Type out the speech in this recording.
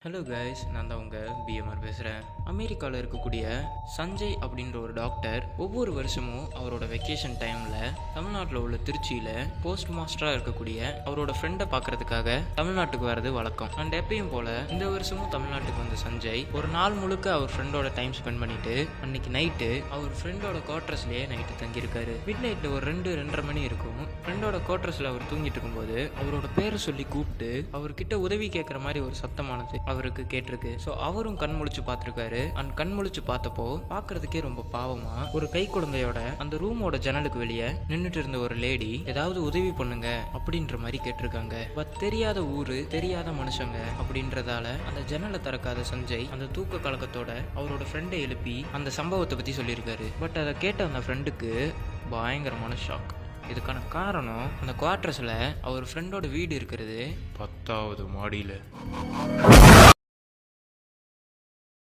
Hello guys, நான் தான் உங்கள் பிஎம்ஆர் பேசுகிறேன். அமெரிக்காவில் இருக்கக்கூடிய சஞ்சய் அப்படின்ற ஒரு டாக்டர் ஒவ்வொரு வருஷமும் அவரோட வெக்கேஷன் டைமில் தமிழ்நாட்டில் உள்ள திருச்சியில் போஸ்ட் மாஸ்டராக இருக்கக்கூடிய அவரோட ஃப்ரெண்டை பார்க்கறதுக்காக தமிழ்நாட்டுக்கு வர்றது வழக்கம். அண்ட் எப்பயும் போல் இந்த வருஷமும் தமிழ்நாட்டுக்கு வந்த சஞ்சய் ஒரு நாள் முழுக்க அவர் ஃப்ரெண்டோட டைம் ஸ்பெண்ட் பண்ணிட்டு அன்னைக்கு நைட்டு அவர் ஃப்ரெண்டோட குவார்டர்ஸ்லேயே நைட்டு தங்கியிருக்காரு. மிட் நைட்டில் ஒரு 2-2:30 மணி இருக்கும். ஃப்ரெண்டோட குவார்டர்ஸில் அவர் தூங்கிட்டு இருக்கும்போது அவரோட பேரை சொல்லி கூப்பிட்டு அவர்கிட்ட உதவி கேட்குற மாதிரி ஒரு சத்தமானது அவருக்கு கேட்டிருக்கு. ஸோ அவரும் கண் முழிச்சு பார்த்துருக்காரு. அண்ட் கண் முழிச்சு பார்த்தப்போ பார்க்கறதுக்கே ரொம்ப பாவமா ஒரு கை குழந்தையோட அந்த ரூமோட ஜன்னலுக்கு வெளியே நின்றுட்டு இருந்த ஒரு லேடி ஏதாவது உதவி பண்ணுங்க அப்படின்ற மாதிரி கேட்டிருக்காங்க. பட் தெரியாத ஊரு, தெரியாத மனுஷங்க அப்படின்றதால அந்த ஜன்னலை திறக்காத சஞ்சய் அந்த தூக்க கலக்கத்தோட அவரோட ஃப்ரெண்டை எழுப்பி அந்த சம்பவத்தை பத்தி சொல்லியிருக்காரு. பட் அதை கேட்ட அந்த ஃப்ரெண்டுக்கு பயங்கரமான ஷாக். இதுக்கான காரணம் அந்த குவார்டர்ஸில் அவர் ஃப்ரெண்டோட வீடு இருக்கிறது 10வது மாடியில்.